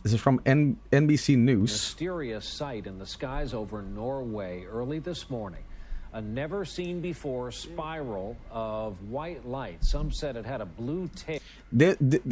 This is from NBC News. Mysterious sight in the skies over Norway early this morning. A never-seen-before spiral of white light. Some said it had a blue tail.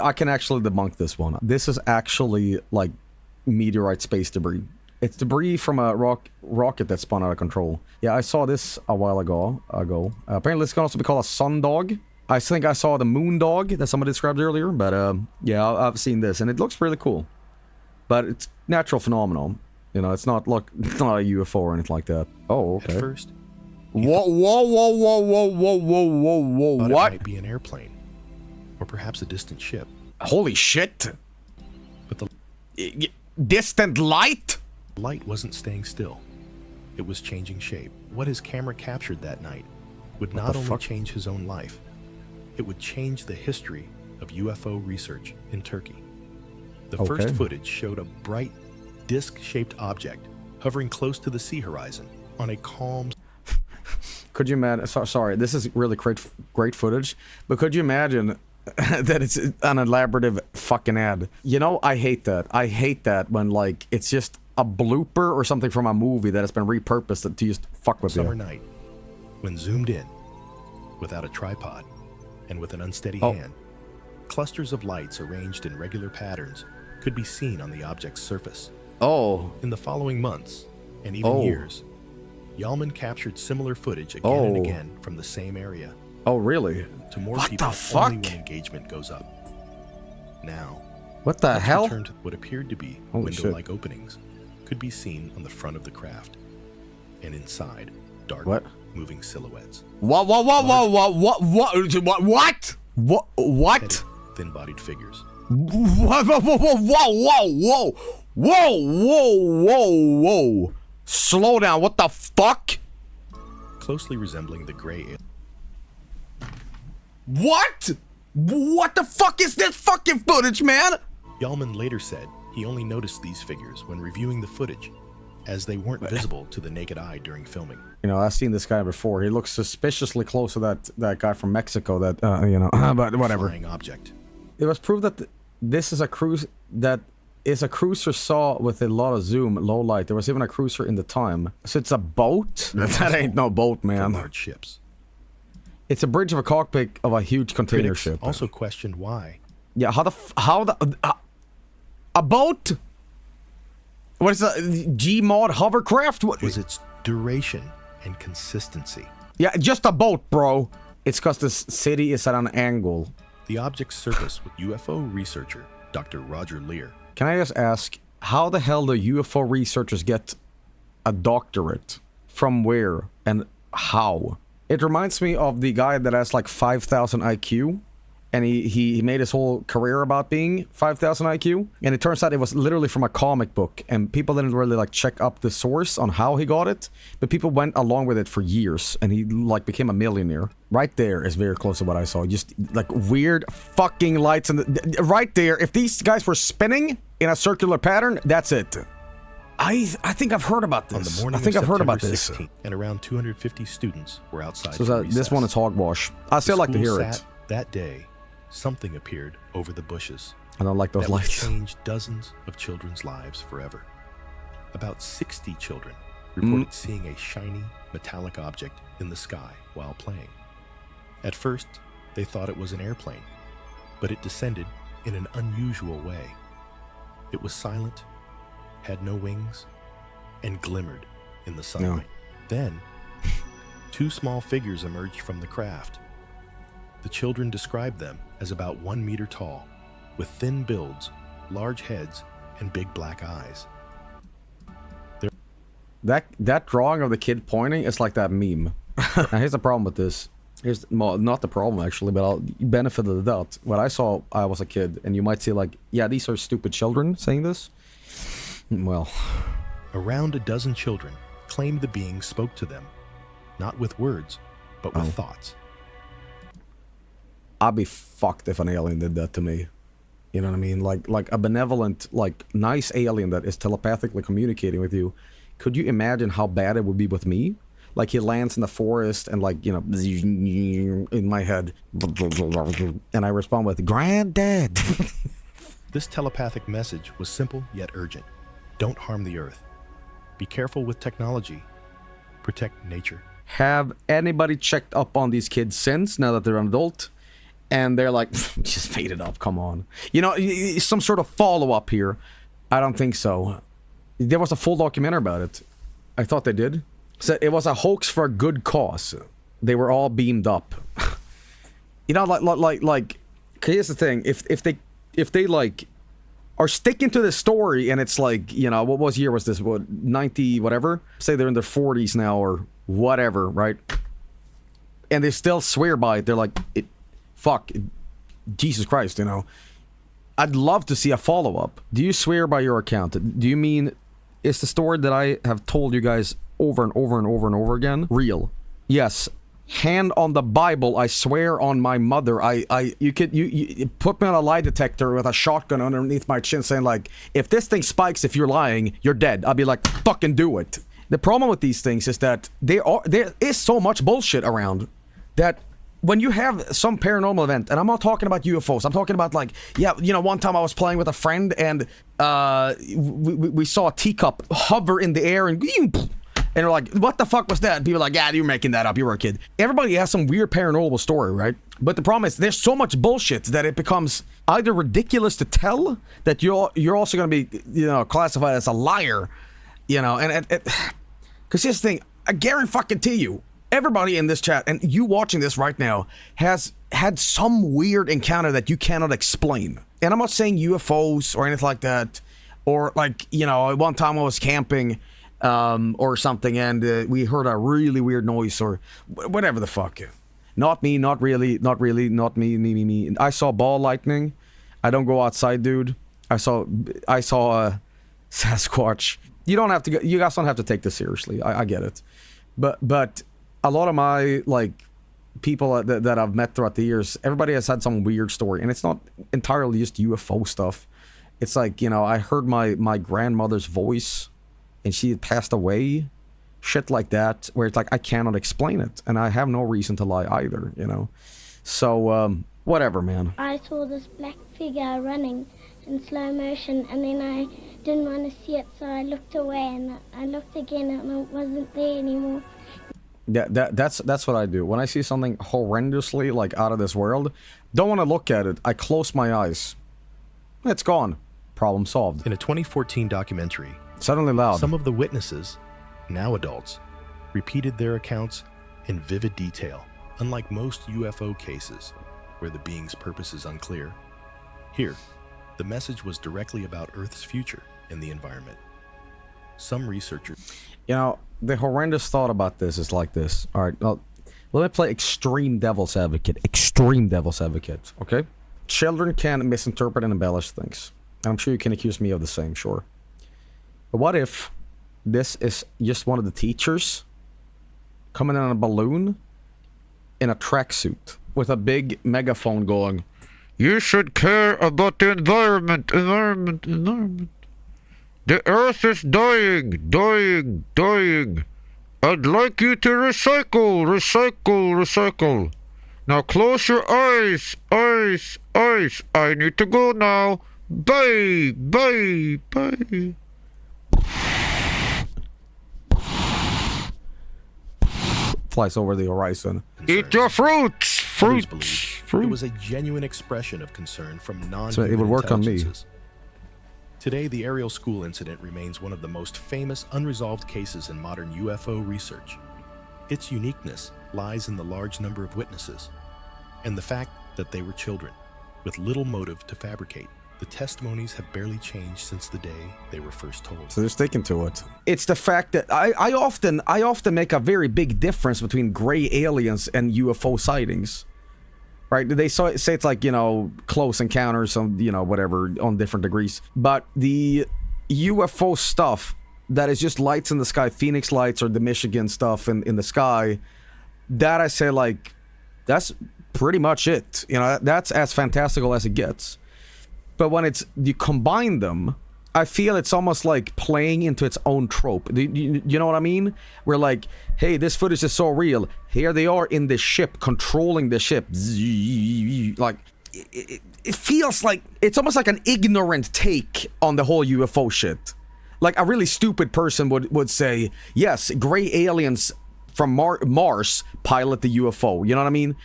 I can actually debunk this one. This is actually like meteorite space debris. It's debris from a rocket that spun out of control. Yeah, I saw this a while ago. Apparently, this can also be called a sun dog. I think I saw the moon dog that somebody described earlier. But yeah, I've seen this, and it looks really cool. But it's natural phenomenon. You know, it's not a UFO or anything like that. Oh, okay. At first, whoa, what? It might be an airplane, or perhaps a distant ship. Holy shit! But the distant light? light wasn't staying still. It was changing shape. What his camera captured that night would not only change his own life, it would change the history of UFO research in Turkey. The first footage showed a bright, disc-shaped object hovering close to the sea horizon on a calm... Could you imagine... Sorry, this is really great footage, but could you imagine that it's an elaborative fucking ad? You know, I hate that. I hate that when, like, it's just a blooper or something from a movie that has been repurposed to just fuck with you. Summer night, when zoomed in, without a tripod, and with an unsteady hand, clusters of lights arranged in regular patterns could be seen on the object's surface. In the following months, and even years, Yalman captured similar footage again and again from the same area. Oh, really? To more What people the fuck? only when engagement goes up. Now, what the hell? Returned to what appeared to be window-like openings could be seen on the front of the craft, and inside, dark, moving silhouettes. What? Thin-bodied figures. Whoa! Slow down! What the fuck? Closely resembling the gray alien. What? What the fuck is this fucking footage, man? Yalman later said he only noticed these figures when reviewing the footage, as they weren't visible to the naked eye during filming. You know, I've seen this guy before. He looks suspiciously close to that guy from Mexico. That you know, but whatever. Flying object. It was proved that this is a cruiser saw with a lot of zoom, low light. There was even a cruiser in the time. So it's a boat? That ain't no boat, man. Large ships. It's a bridge of a cockpit of a huge container ship. Also questioned why. Yeah, a boat? What is a Gmod hovercraft? What was its duration and consistency? Yeah, just a boat, bro. It's because this city is at an angle. The object's surface with UFO researcher Dr. Roger Lear. Can I just ask, how the hell do UFO researchers get a doctorate? From where and how? It reminds me of the guy that has like 5,000 IQ. And he made his whole career about being 5,000 IQ. And it turns out it was literally from a comic book. And people didn't really like check up the source on how he got it. But people went along with it for years. And he like became a millionaire. Right there is very close to what I saw. Just like weird fucking lights. And right there, if these guys were spinning in a circular pattern, that's it. I think I've heard about this. On the morning I think of I've heard about September this. 16th, and around 250 students were outside. So this one is hogwash. I still like to hear it. That day, something appeared over the bushes. I don't like those lights. That would change dozens of children's lives forever. About 60 children reported seeing a shiny, metallic object in the sky while playing. At first, they thought it was an airplane, but it descended in an unusual way. It was silent, had no wings, and glimmered in the sunlight. Then, two small figures emerged from the craft. The children described them as about 1 meter tall, with thin builds, large heads, and big black eyes. That drawing of the kid pointing is like that meme. Now here's the problem with this. Well, not the problem actually, but I'll benefit of the doubt. What I saw, I was a kid, and you might say like, yeah, these are stupid children saying this. Well, around a dozen children claimed the being spoke to them, not with words, but with thoughts. I'd be fucked if an alien did that to me. You know what I mean? Like a benevolent, like nice alien that is telepathically communicating with you. Could you imagine how bad it would be with me? Like he lands in the forest and like, you know, in my head, and I respond with, Granddad. This telepathic message was simple yet urgent. Don't harm the Earth. Be careful with technology. Protect nature. Have anybody checked up on these kids since, now that they're an adult? And they're like, just made it up, come on. You know, some sort of follow-up here. I don't think so. There was a full documentary about it. I thought they did. So it was a hoax for a good cause. They were all beamed up. You know, like, here's the thing. If they like are sticking to this story, and it's like, you know, what year was this? What, 90 whatever? Say they're in their 40s now or whatever, right? And they still swear by it. They're like, Jesus Christ, you know. I'd love to see a follow-up. Do you swear by your account? Do you mean, is the story that I have told you guys over and over and over and over again real? Yes. Hand on the Bible, I swear on my mother. You put me on a lie detector with a shotgun underneath my chin saying like, if this thing spikes, if you're lying, you're dead. I'll be like, fucking do it. The problem with these things is that there is so much bullshit around that when you have some paranormal event, and I'm not talking about UFOs, I'm talking about like, yeah, you know, one time I was playing with a friend and we saw a teacup hover in the air and they're like, what the fuck was that? And people are like, yeah, you're making that up, you were a kid. Everybody has some weird paranormal story, right? But the problem is there's so much bullshit that it becomes either ridiculous to tell that you're also going to be, you know, classified as a liar, you know, and because here's the thing, I guarantee you, everybody in this chat, and you watching this right now, has had some weird encounter that you cannot explain. And I'm not saying UFOs or anything like that, or like, you know, one time I was camping or something and we heard a really weird noise or whatever the fuck. Not me, not really, not me. I saw ball lightning. I don't go outside, dude. I saw a Sasquatch. You guys don't have to take this seriously. I get it. But a lot of my, like, people that I've met throughout the years, everybody has had some weird story. And it's not entirely just UFO stuff. It's like, you know, I heard my grandmother's voice and she had passed away. Shit like that, where it's like, I cannot explain it. And I have no reason to lie either, you know. So, whatever, man. I saw this black figure running in slow motion, and then I didn't want to see it, so I looked away, and I looked again, and it wasn't there anymore. That's what I do. When I see something horrendously, like, out of this world, don't want to look at it. I close my eyes. It's gone. Problem solved. In a 2014 documentary, Suddenly loud. Some of the witnesses, now adults, repeated their accounts in vivid detail, unlike most UFO cases, where the being's purpose is unclear. Here, the message was directly about Earth's future and the environment. Some researchers... You know, the horrendous thought about this is like this. Alright, well, let me play extreme devil's advocate. Extreme devil's advocate, okay? Children can misinterpret and embellish things. And I'm sure you can accuse me of the same, sure. But what if this is just one of the teachers coming in on a balloon in a tracksuit with a big megaphone going, "You should care about the environment. The earth is dying. I'd like you to recycle. Now close your eyes. I need to go now. Bye. Flies over the horizon. Eat your fruits. It was a genuine expression of concern from non-human it would work on me. Today, the Ariel school incident remains one of the most famous unresolved cases in modern UFO research. Its uniqueness lies in the large number of witnesses and the fact that they were children, with little motive to fabricate. The testimonies have barely changed since the day they were first told. So they're sticking to it. It's the fact that I often make a very big difference between gray aliens and UFO sightings. Right? They say it's like, you know, close encounters on, you know, whatever, on different degrees. But the UFO stuff that is just lights in the sky, Phoenix lights or the Michigan stuff in the sky, that I say, like, that's pretty much it. You know, that's as fantastical as it gets. But when you combine them, I feel it's almost like playing into its own trope. You know what I mean? We're like, hey, this footage is so real. Here they are in the ship, controlling the ship. Like, it feels like it's almost like an ignorant take on the whole UFO shit. Like a really stupid person would say, yes, gray aliens from Mars pilot the UFO. You know what I mean?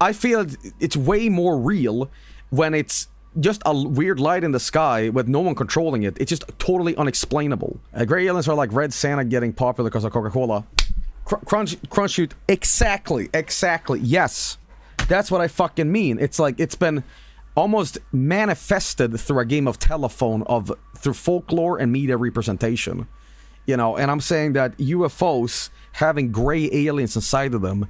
I feel it's way more real when it's just a weird light in the sky with no one controlling it. It's just totally unexplainable. Gray aliens are like Red Santa getting popular because of Coca-Cola. Crunch shoot. Exactly. Yes. That's what I fucking mean. It's like it's been almost manifested through a game of telephone through folklore and media representation. You know, and I'm saying that UFOs having gray aliens inside of them,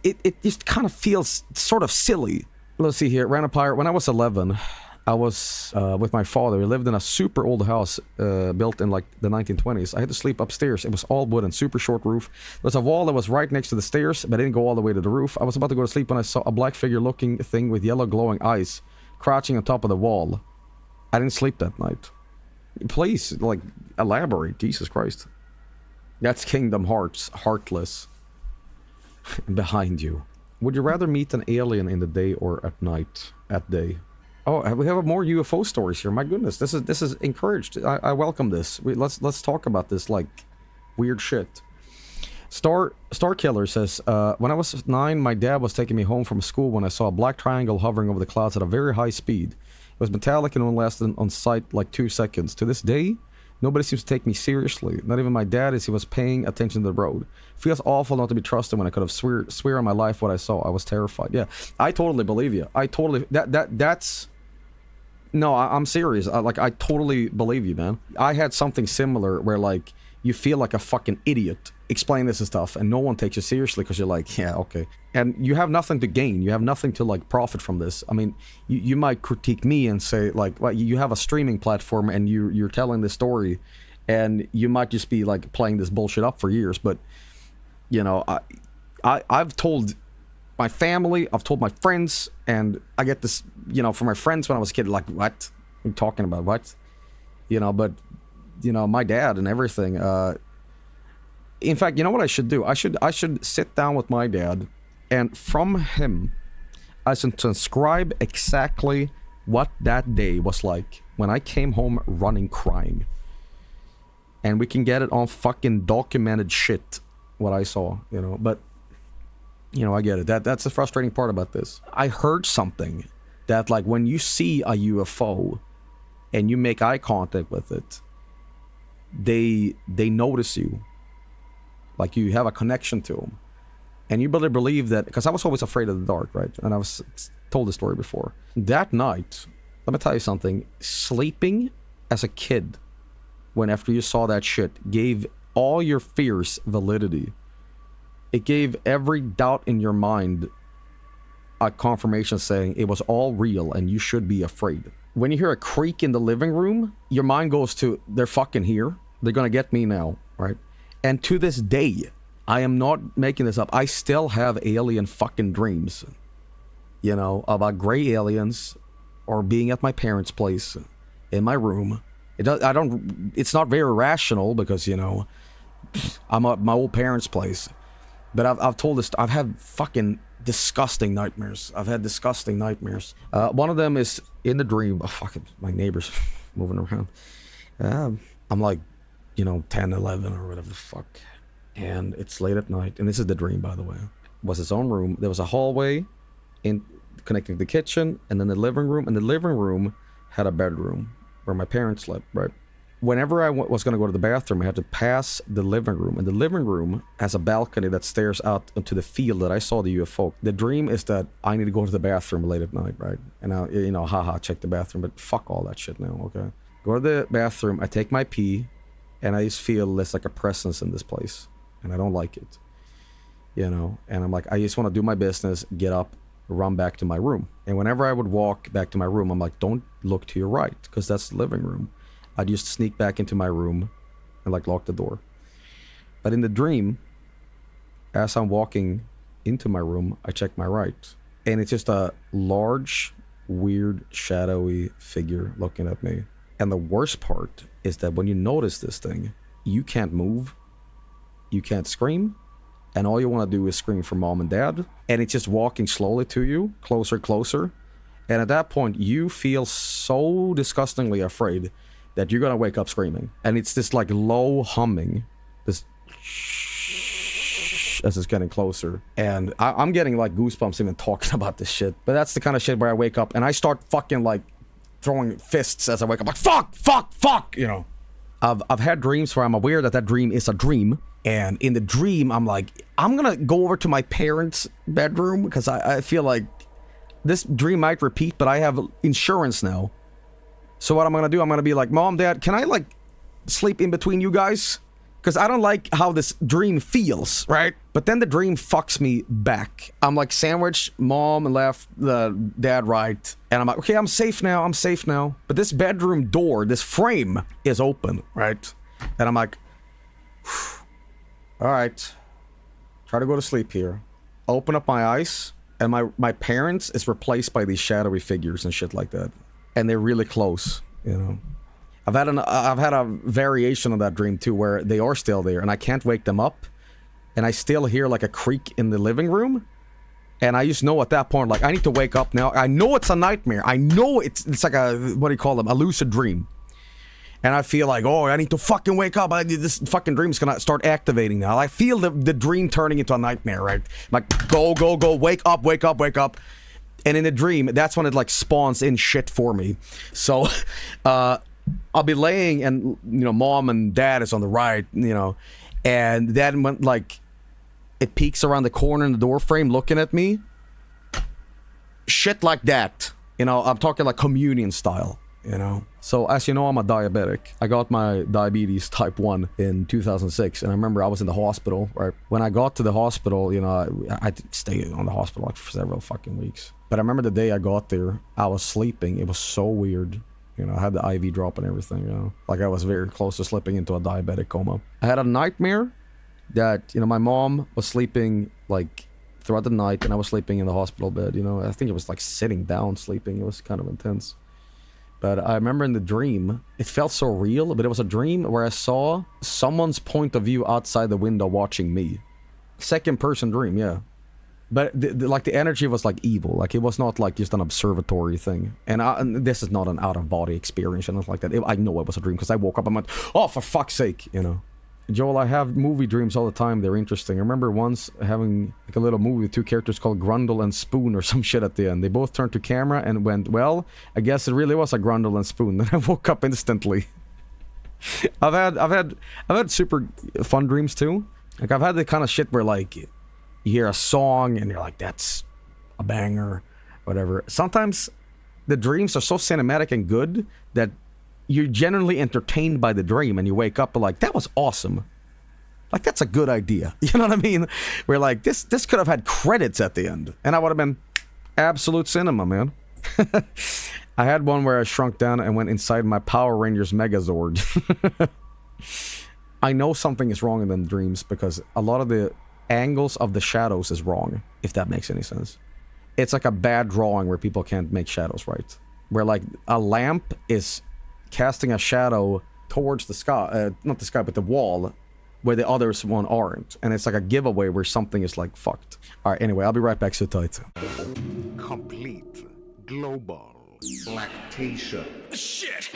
it just kind of feels sort of silly. Let's see here. Random Pirate. When I was 11, I was with my father. We lived in a super old house built in like the 1920s. I had to sleep upstairs. It was all wood and super short roof. There was a wall that was right next to the stairs, but I didn't go all the way to the roof. I was about to go to sleep when I saw a black figure looking thing with yellow glowing eyes crouching on top of the wall. I didn't sleep that night. Please, like, elaborate. Jesus Christ. That's Kingdom Hearts. Heartless. Behind you. Would you rather meet an alien in the day or at night? At day. Oh, we have more UFO stories here. My goodness, this is encouraged. I welcome this. Let's talk about this like weird shit. Star Killer says, when I was 9, my dad was taking me home from school when I saw a black triangle hovering over the clouds at a very high speed. It was metallic and only lasted on sight like 2 seconds. To this day, nobody seems to take me seriously. Not even my dad, as he was paying attention to the road. Feels awful not to be trusted when I could have swear on my life what I saw. I was terrified. Yeah, I totally believe you. I totally that's. No, I'm serious. I totally believe you, man. I had something similar where like you feel like a fucking idiot explaining this and stuff, and no one takes you seriously because you're like, yeah, okay. And you have nothing to gain. You have nothing to like profit from this. I mean, you might critique me and say like, well, you have a streaming platform and you're telling this story, and you might just be like playing this bullshit up for years. But you know, I've told my family, I've told my friends, and I get this, you know, from my friends when I was a kid, like, what? What are you talking about? What? You know, but you know, my dad and everything. In fact, you know what I should do? I should sit down with my dad, and from him, I should transcribe exactly what that day was like when I came home running, crying, and we can get it on fucking documented shit what I saw, you know. But you know, I get it. That's the frustrating part about this. I heard something that like when you see a UFO and you make eye contact with it, they notice you, like you have a connection to them, and you better believe that, because I was always afraid of the dark, right? And I was told the story before. That night, let me tell you something, sleeping as a kid when after you saw that shit gave all your fears validity. It gave every doubt in your mind a confirmation saying it was all real and you should be afraid. When you hear a creak in the living room, your mind goes to, they're fucking here. They're gonna get me now, right? And to this day, I am not making this up. I still have alien fucking dreams, you know, about gray aliens or being at my parents' place in my room. It's not very rational because, you know, I'm at my old parents' place. But I've told this, I've had fucking disgusting nightmares. I've had disgusting nightmares. One of them is in the dream. Oh, fucking, my neighbor's moving around. I'm like, you know, 10, 11 or whatever the fuck. And it's late at night. And this is the dream, by the way. It was his own room. There was a hallway connecting to the kitchen and then the living room. And the living room had a bedroom where my parents slept, right? Whenever I was going to go to the bathroom, I had to pass the living room. And the living room has a balcony that stares out into the field that I saw the UFO. The dream is that I need to go to the bathroom late at night, right? And I, you know, haha, check the bathroom. But fuck all that shit now, okay? Go to the bathroom, I take my pee, and I just feel there's like a presence in this place. And I don't like it. You know? And I'm like, I just want to do my business, get up, run back to my room. And whenever I would walk back to my room, I'm like, don't look to your right, because that's the living room. I'd just sneak back into my room and like lock the door. But in the dream, as I'm walking into my room, I check my right. And it's just a large, weird, shadowy figure looking at me. And the worst part is that when you notice this thing, you can't move, you can't scream, and all you want to do is scream for mom and dad. And it's just walking slowly to you, closer, closer. And at that point, you feel so disgustingly afraid that you're gonna wake up screaming. And it's this like low humming, this as it's getting closer. And I'm getting like goosebumps even talking about this shit. But that's the kind of shit where I wake up and I start fucking like throwing fists as I wake up, like fuck, fuck, fuck, you know. I've had dreams where I'm aware that that dream is a dream. And in the dream, I'm like, I'm gonna go over to my parents' bedroom because I feel like this dream might repeat, but I have insurance now. So what I'm gonna do, I'm gonna be like, Mom, Dad, can I like sleep in between you guys? Because I don't like how this dream feels, right? But then the dream fucks me back. I'm like sandwiched, Mom left, Dad right. And I'm like, okay, I'm safe now, I'm safe now. But this bedroom door, this frame is open, right? And I'm like, all right, try to go to sleep here. Open up my eyes, and my parents is replaced by these shadowy figures and shit like that. And they're really close, you know. I've had a variation of that dream too, where they are still there, and I can't wake them up, and I still hear like a creak in the living room, and I just know at that point, like, I need to wake up now. I know it's a nightmare. I know it's like a, what do you call them, a lucid dream. And I feel like, oh, I need to fucking wake up. This fucking dream's gonna start activating now. I feel the dream turning into a nightmare, right? Like, go, go, go, wake up, wake up, wake up. And in the dream, that's when it like spawns in shit for me. So, I'll be laying and, you know, Mom and Dad is on the right, you know, and then when like it peeks around the corner in the door frame looking at me. Shit like that. You know, I'm talking like communion style. You know, so as you know, I'm a diabetic. I got my diabetes type 1 in 2006, and I remember I was in the hospital, right? When I got to the hospital, you know, I stayed on the hospital like for several fucking weeks. But I remember the day I got there, I was sleeping. It was so weird. You know, I had the IV drop and everything, you know. Like I was very close to slipping into a diabetic coma. I had a nightmare that, you know, my mom was sleeping like throughout the night, and I was sleeping in the hospital bed, you know. I think it was like sitting down sleeping. It was kind of intense. But I remember in the dream, it felt so real, but it was a dream where I saw someone's point of view outside the window watching me. Second person dream, yeah. But like the energy was like evil. Like it was not like just an observatory thing. And this is not an out of body experience and nothing like that. I know it was a dream because I woke up and went, oh, for fuck's sake, you know. Joel, I have movie dreams all the time. They're interesting. I remember once having like a little movie with two characters called Grundle and Spoon or some shit at the end. They both turned to camera and went, well, I guess it really was a Grundle and Spoon. Then I woke up instantly. I've had super fun dreams too. Like I've had the kind of shit where like you hear a song and you're like, that's a banger, whatever. Sometimes the dreams are so cinematic and good that you're genuinely entertained by the dream, and you wake up like, that was awesome. Like, that's a good idea. You know what I mean? We're like, this could have had credits at the end. And I would have been absolute cinema, man. I had one where I shrunk down and went inside my Power Rangers Megazord. I know something is wrong in the dreams because a lot of the angles of the shadows is wrong, if that makes any sense. It's like a bad drawing where people can't make shadows right. Where, like, a lamp is casting a shadow towards the sky, not the sky, but the wall, where the others one aren't. And it's like a giveaway where something is like fucked. Alright, anyway, I'll be right back, so tight. Complete global lactation. Shit!